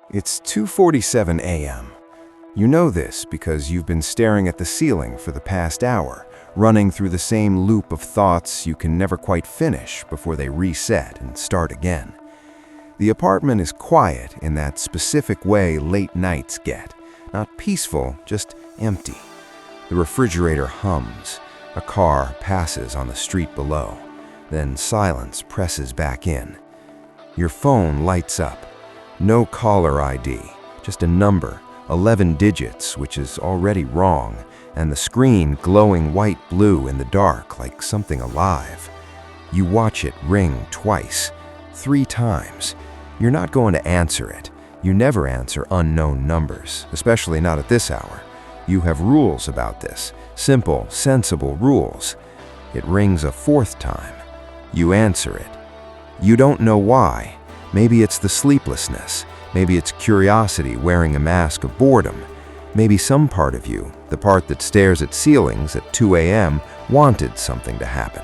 It's 2:47 a.m. You know this because you've been staring at the ceiling for the past hour, running through the same loop of thoughts you can never quite finish before they reset and start again. The apartment is quiet in that specific way late nights get. Not peaceful, just empty. The refrigerator hums. A car passes on the street below. Then silence presses back in. Your phone lights up. No caller ID, just a number, 11 digits, which is already wrong, and the screen glowing white-blue in the dark like something alive. You watch it ring twice, 3 times. You're not going to answer it. You never answer unknown numbers, especially not at this hour. You have rules about this, simple, sensible rules. It rings a 4th time. You answer it. You don't know why. Maybe it's the sleeplessness. Maybe it's curiosity wearing a mask of boredom. Maybe some part of you, the part that stares at ceilings at 2 a.m., wanted something to happen.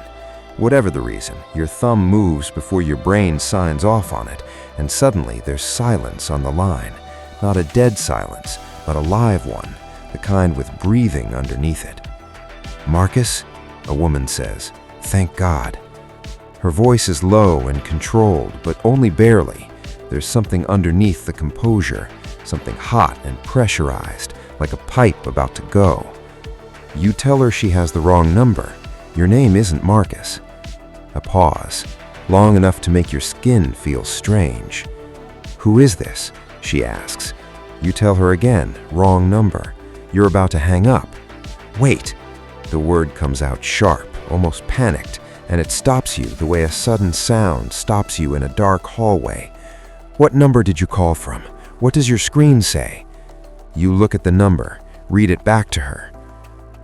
Whatever the reason, your thumb moves before your brain signs off on it, and suddenly there's silence on the line. Not a dead silence, but a live one, the kind with breathing underneath it. "Marcus?" a woman says. "Thank God." Her voice is low and controlled, but only barely. There's something underneath the composure, something hot and pressurized, like a pipe about to go. You tell her she has the wrong number. Your name isn't Marcus. A pause, long enough to make your skin feel strange. "Who is this?" she asks. You tell her again, wrong number. You're about to hang up. "Wait!" The word comes out sharp, almost panicked, and it stops you the way a sudden sound stops you in a dark hallway. "What number did you call from? What does your screen say?" You look at the number, read it back to her.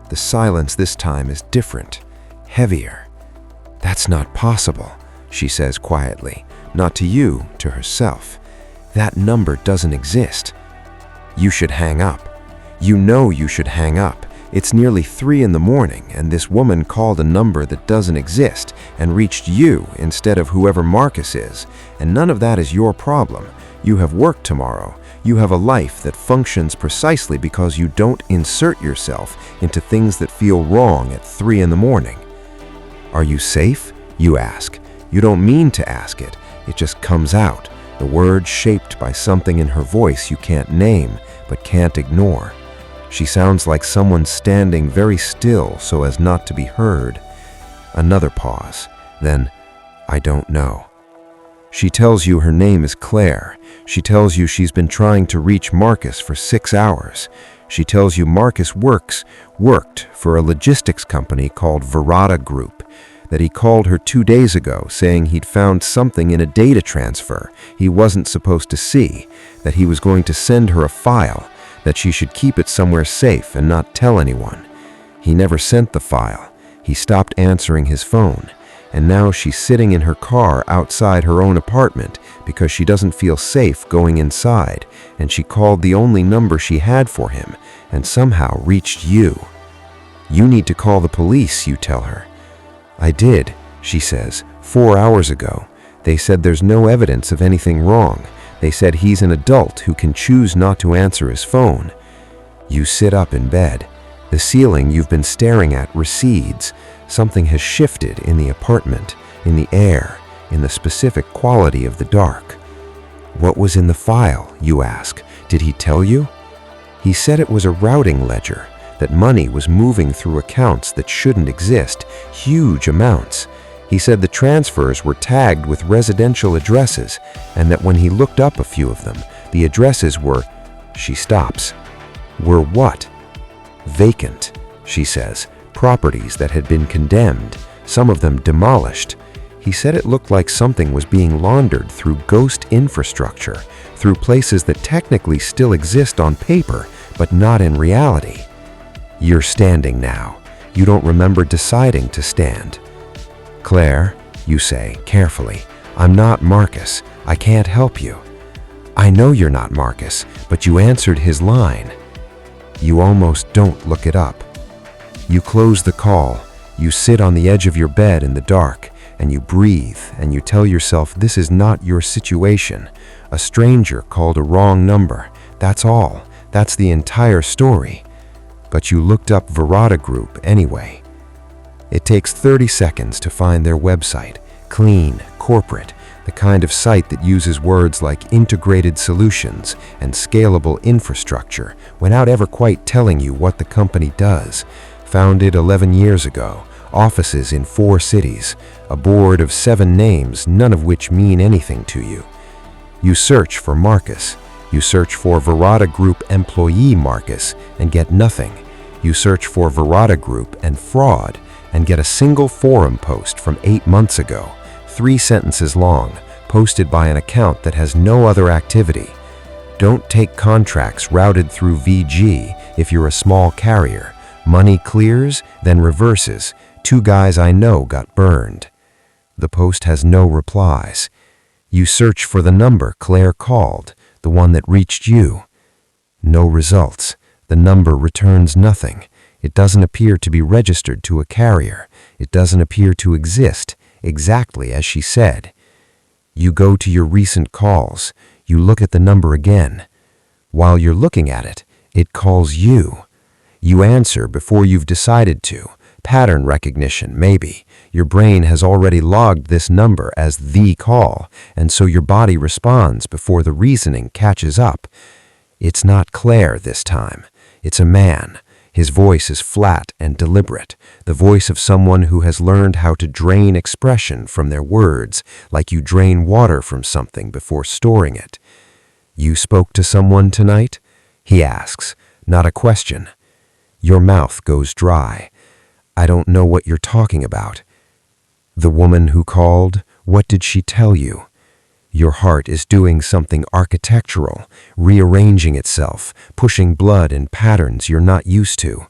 The silence this time is different, heavier. "That's not possible," she says quietly, not to you, to herself. "That number doesn't exist. You should hang up. You know you should hang up. It's nearly 3 in the morning, and this woman called a number that doesn't exist and reached you instead of whoever Marcus is, and none of that is your problem. You have work tomorrow. You have a life that functions precisely because you don't insert yourself into things that feel wrong at 3 in the morning. "Are you safe?" you ask. You don't mean to ask it. It just comes out, the word shaped by something in her voice you can't name but can't ignore. She sounds like someone standing very still so as not to be heard. Another pause. Then, "I don't know." She tells you her name is Claire. She tells you she's been trying to reach Marcus for 6 hours. She tells you Marcus worked for a logistics company called Verada Group, that he called her 2 days ago saying he'd found something in a data transfer he wasn't supposed to see, that he was going to send her a file, that she should keep it somewhere safe and not tell anyone. He never sent the file. He stopped answering his phone. And now she's sitting in her car outside her own apartment because she doesn't feel safe going inside, and she called the only number she had for him and somehow reached you. "You need to call the police," you tell her. "I did," she says, 4 hours ago. They said there's no evidence of anything wrong. They said he's an adult who can choose not to answer his phone. You sit up in bed. The ceiling you've been staring at recedes. Something has shifted in the apartment, in the air, in the specific quality of the dark. "What was in the file?" you ask. "Did he tell you?" He said it was a routing ledger, that money was moving through accounts that shouldn't exist, huge amounts. He said the transfers were tagged with residential addresses, and that when he looked up a few of them, the addresses were... She stops. "Were what?" "Vacant," she says. "Properties that had been condemned, some of them demolished." He said it looked like something was being laundered through ghost infrastructure, through places that technically still exist on paper, but not in reality. You're standing now. You don't remember deciding to stand. "Claire," you say, carefully, "I'm not Marcus. I can't help you." "I know you're not Marcus, but you answered his line." You almost don't look it up. You close the call. You sit on the edge of your bed in the dark. and you breathe, and you tell yourself this is not your situation. A stranger called a wrong number. That's all. That's the entire story. But you looked up Virata Group anyway. It takes 30 seconds to find their website. Clean, corporate, the kind of site that uses words like integrated solutions and scalable infrastructure without ever quite telling you what the company does. Founded 11 years ago, offices in 4 cities, a board of 7 names, none of which mean anything to you. You search for Marcus. You search for Virata Group employee Marcus and get nothing. You search for Virata Group and fraud and get a single forum post from 8 months ago, 3 sentences long, posted by an account that has no other activity. Don't take contracts routed through VG if you're a small carrier. Money clears, then reverses. 2 guys I know got burned. The post has no replies. You search for the number Claire called, the one that reached you. No results. The number returns nothing. It doesn't appear to be registered to a carrier. It doesn't appear to exist, exactly as she said. You go to your recent calls. You look at the number again. While you're looking at it, it calls you. You answer before you've decided to. Pattern recognition, maybe. Your brain has already logged this number as the call, and so your body responds before the reasoning catches up. It's not Claire this time. It's a man. His voice is flat and deliberate, the voice of someone who has learned how to drain expression from their words, like you drain water from something before storing it. You spoke to someone tonight? He asks, not a question. Your mouth goes dry. I don't know what you're talking about. The woman who called, what did she tell you? Your heart is doing something architectural, rearranging itself, pushing blood in patterns you're not used to.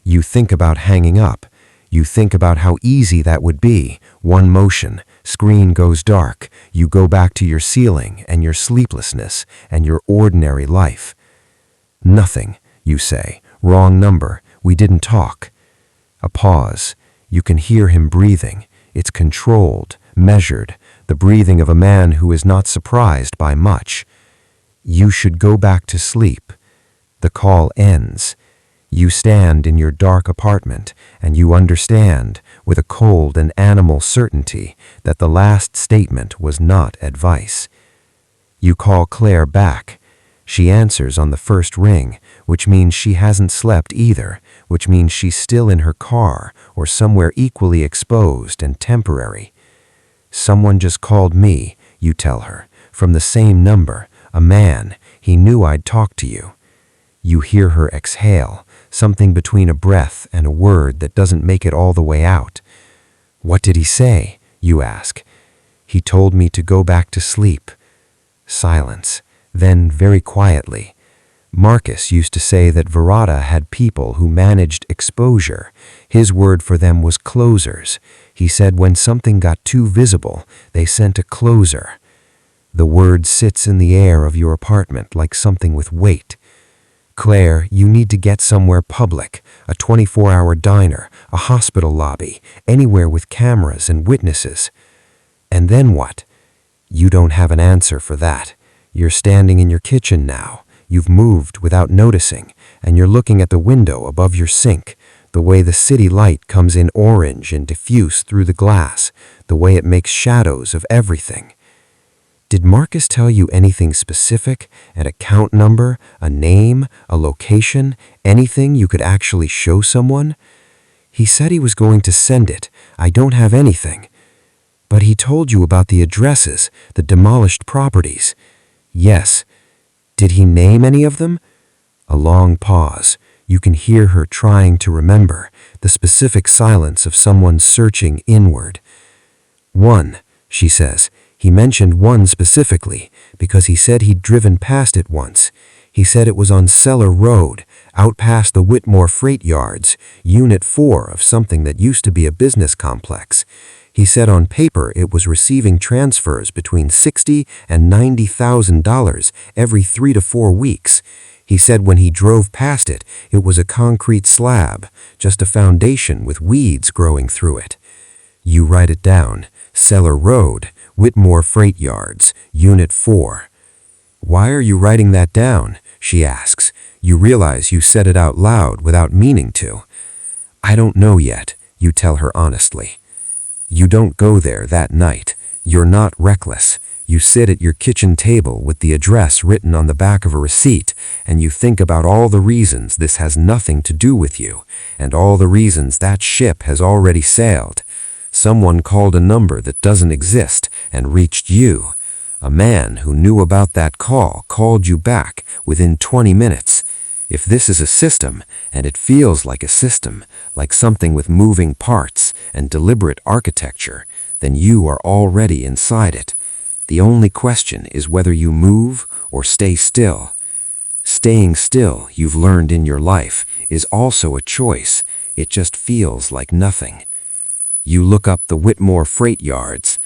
You think about hanging up. You think about how easy that would be. One motion, screen goes dark. You go back to your ceiling and your sleeplessness and your ordinary life. Nothing, you say. Wrong number. We didn't talk. A pause. You can hear him breathing. It's controlled, measured, the breathing of a man who is not surprised by much. You should go back to sleep. The call ends. You stand in your dark apartment, and you understand, with a cold and animal certainty, that the last statement was not advice. You call Claire back. She answers on the first ring, which means she hasn't slept either, which means she's still in her car or somewhere equally exposed and temporary. Someone just called me, you tell her, from the same number, a man. He knew I'd talk to you. You hear her exhale, something between a breath and a word that doesn't make it all the way out. What did he say? You ask. He told me to go back to sleep. Silence. Then, very quietly, Marcus used to say that Virata had people who managed exposure. His word for them was closers. He said when something got too visible, they sent a closer. The word sits in the air of your apartment like something with weight. Claire, you need to get somewhere public, a 24-hour diner, a hospital lobby, anywhere with cameras and witnesses. And then what? You don't have an answer for that. You're standing in your kitchen now. You've moved without noticing, and you're looking at the window above your sink, the way the city light comes in orange and diffuse through the glass, the way it makes shadows of everything. Did Marcus tell you anything specific? An account number, a name, a location, anything you could actually show someone? He said he was going to send it. I don't have anything. But he told you about the addresses, the demolished properties. Yes. Did he name any of them? A long pause. You can hear her trying to remember, the specific silence of someone searching inward. One, she says. He mentioned one specifically because he said he'd driven past it once. He said it was on Cellar Road, out past the Whitmore Freight Yards, Unit 4 of something that used to be a business complex. He said on paper it was receiving transfers between $60,000 and $90,000 every 3 to 4 weeks. He said when he drove past it, it was a concrete slab, just a foundation with weeds growing through it. You write it down. Cellar Road, Whitmore Freight Yards, Unit 4. Why are you writing that down? She asks. You realize you said it out loud without meaning to. I don't know yet, you tell her honestly. You don't go there that night. You're not reckless. You sit at your kitchen table with the address written on the back of a receipt, and you think about all the reasons this has nothing to do with you, and all the reasons that ship has already sailed. Someone called a number that doesn't exist and reached you. A man who knew about that call called you back within 20 minutes. If this is a system, and it feels like a system, like something with moving parts and deliberate architecture, then you are already inside it. The only question is whether you move or stay still. Staying still, you've learned in your life, is also a choice. It just feels like nothing. You look up the Whitmore Freight Yards.